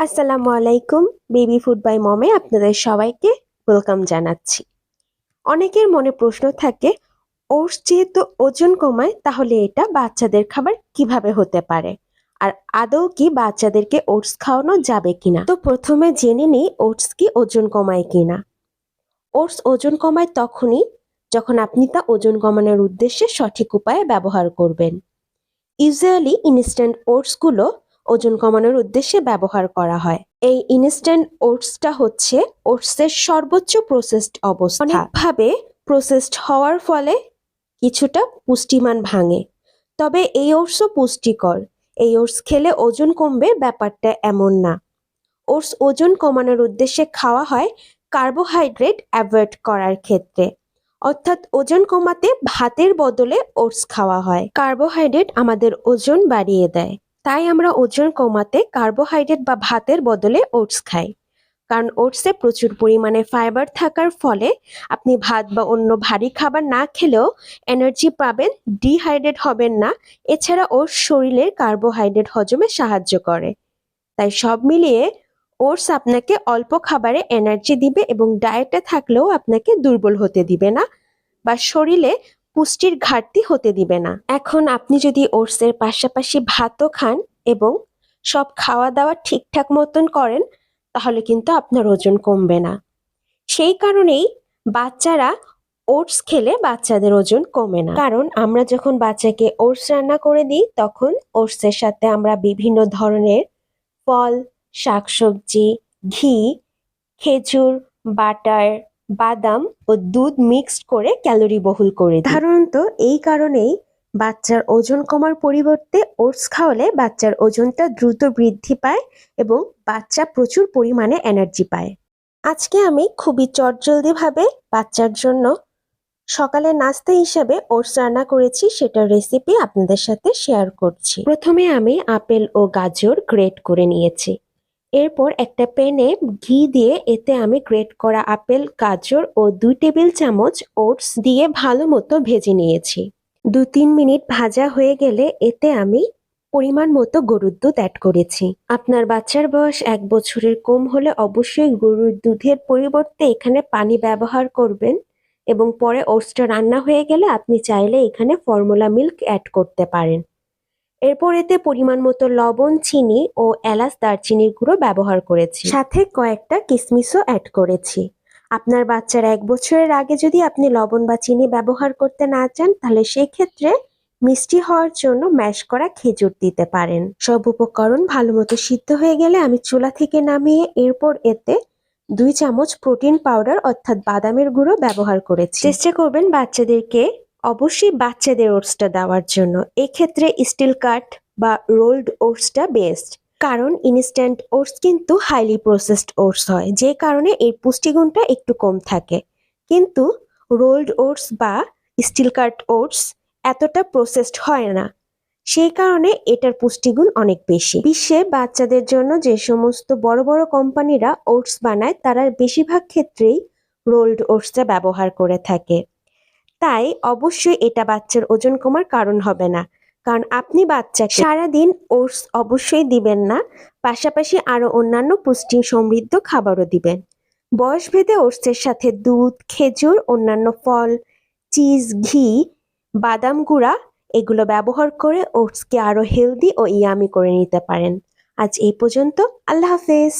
আসসালামু আলাইকুম। Baby food by মমে আপনাদের সবাইকে ওয়েলকাম জানাচ্ছি। অনেকের মনে প্রশ্ন থাকে, ওটস যেহেতু ওজন কমায় তাহলে এটা বাচ্চাদের খাবার কিভাবে হতে পারে, আর আদৌ কি বাচ্চাদেরকে ওটস খাওয়ানো যাবে কিনা। তো প্রথমে জেনে নিই ওটস কি ওজন কমায় কিনা। ওটস ওজন কমায় তখনই যখন আপনি তা ওজন কমানোর উদ্দেশ্যে সঠিক উপায়ে ব্যবহার করবেন। ইউজুয়ালি ইনস্ট্যান্ট ওটসগুলো ওজন কমানোর উদ্দেশ্যে ব্যবহার করা হয়। এই ইনস্ট্যান্ট ওটসটা হচ্ছে ওটসের সর্বোচ্চ প্রসেসড অবস্থা। অনেকভাবে প্রসেসড হওয়ার ফলে কিছুটা পুষ্টিমান ভাঙে, তবে এই ওটসও পুষ্টিকর। এই ওটস খেলে ওজন কমবে ব্যাপারটা এমন না। ওটস ওজন কমানোর উদ্দেশ্যে খাওয়া হয় কার্বোহাইড্রেট অ্যাভয়েড করার ক্ষেত্রে, অর্থাৎ ওজন কমাতে ভাতের বদলে ওটস খাওয়া হয়। কার্বোহাইড্রেট আমাদের ওজন বাড়িয়ে দেয়, তাই আমরা ওজন কমাতে কার্বোহাইড্রেট বা ভাতের বদলে ওটস খাই। কারণ ওটসে প্রচুর পরিমাণে ফাইবার থাকার ফলে আপনি ভাত বা অন্য ভারী খাবার না খেলেও এনার্জি পাবেন, ডিহাইড্রেট হবেন না। এছাড়া ওটস শরীরের কার্বোহাইড্রেট হজমে সাহায্য করে। তাই সব মিলিয়ে ওটস আপনাকে অল্প খাবারে এনার্জি দিবে এবং ডায়েটে থাকলেও আপনাকে দুর্বল হতে দিবে না বা শরীরে পুষ্টির ঘাটতি হতে দিবে না। এখন আপনি যদি ওটসের পাশাপাশি ভাতও খান এবং সব খাওয়া দাওয়া ঠিকঠাক মতন করেন, তাহলে কিন্তু আপনার ওজন কমবে না। সেই কারণেই বাচ্চারা ওটস খেলে বাচ্চাদের ওজন কমে না। কারণ আমরা যখন বাচ্চাকে ওটস রান্না করে দিই তখন ওটসের সাথে আমরা বিভিন্ন ধরনের ফল, শাকসবজি, ঘি, খেজুর, বাটার, বাদাম ও দুধ মিক্সড করে ক্যালোরি বহুল করে দিই। সাধারণত এই কারণেই বাচ্চার ওজন কমার পরিবর্তে ওটস খাওয়ালে বাচ্চার ওজনটা দ্রুত বৃদ্ধি পায় এবং বাচ্চা প্রচুর পরিমাণে এনার্জি পায়। আজকে আমি খুবই চটজলদিভাবে বাচ্চার জন্য সকালে নাস্তা হিসেবে ওটস রান্না করেছি, সেটার রেসিপি আপনাদের সাথে শেয়ার করছি। প্রথমে আমি আপেল ও গাজর গ্রেট করে নিয়েছি। এরপর একটা প্যানে ঘি দিয়ে এতে আমি গ্রেট করা আপেল, গাজর ও 2 টেবিল চামচ ওটস দিয়ে ভালো মতো ভেজে নিয়েছি। 2-3 মিনিট ভাজা হয়ে গেলে এতে আমি পরিমাণ মতো গরুর দুধ অ্যাড করেছি। আপনার বাচ্চার বয়স 1 বছরের কম হলে অবশ্যই গরুর দুধের পরিবর্তে এখানে পানি ব্যবহার করবেন এবং পরে ওটসটা রান্না হয়ে গেলে আপনি চাইলে এখানে ফর্মুলা মিল্ক অ্যাড করতে পারেন। এরপর এতে পরিমাণ মতো লবণ, চিনি ও এলাচ দারচিনির গুঁড়ো ব্যবহার করেছি, সাথে কয়েকটা কিশমিশও অ্যাড করেছি। আপনার বাচ্চার 1 বছরের আগে যদি আপনি লবণ বা চিনি ব্যবহার করতে না চান, তাহলে সেই ক্ষেত্রে মিষ্টি হওয়ার জন্য ম্যাশ করা খেজুর দিতে পারেন। সব উপকরণ ভালো মতো সিদ্ধ হয়ে গেলে আমি চুলা থেকে নামিয়ে এরপর এতে 2 চামচ প্রোটিন পাউডার অর্থাৎ বাদামের গুঁড়ো ব্যবহার করেছি। চেষ্টা করবেন অবশ্যই বাচ্চাদের ওটসটা দেওয়ার জন্য। এক্ষেত্রে স্টিল কাট বা রোলড ওটসটা বেস্ট, কারণ ইনস্ট্যান্ট ওটস কিন্তু হাইলি প্রসেসড ওটস হয়, যে কারণে এর পুষ্টিগুণটা একটু কম থাকে। কিন্তু রোলড ওটস বা স্টিল কাট ওটস এতটা প্রসেসড হয় না, সেই কারণে এটার পুষ্টিগুণ অনেক বেশি। বিশ্বে বাচ্চাদের জন্য যে সমস্ত বড় বড় কোম্পানিরা ওটস বানায় তারা বেশিরভাগ ক্ষেত্রেই রোলড ওটসটা ব্যবহার করে থাকে। তাই অবশ্যই এটা বাচ্চার ওজন কমার কারণ হবে না, কারণ আপনি বাচ্চাকে সারাদিন ওটস অবশ্যই দিবেন না, পাশাপাশি আরো অন্যান্য পুষ্টি সমৃদ্ধ খাবারও দিবেন। বয়সভেদে ওটসের সাথে দুধ, খেজুর, অন্যান্য ফল, চিজ, ঘি, বাদাম গুঁড়া এগুলো ব্যবহার করে ওটসকে আরো হেলদি ও ইয়ামি করে নিতে পারেন। আজ এই পর্যন্ত। আল্লাহ হাফেজ।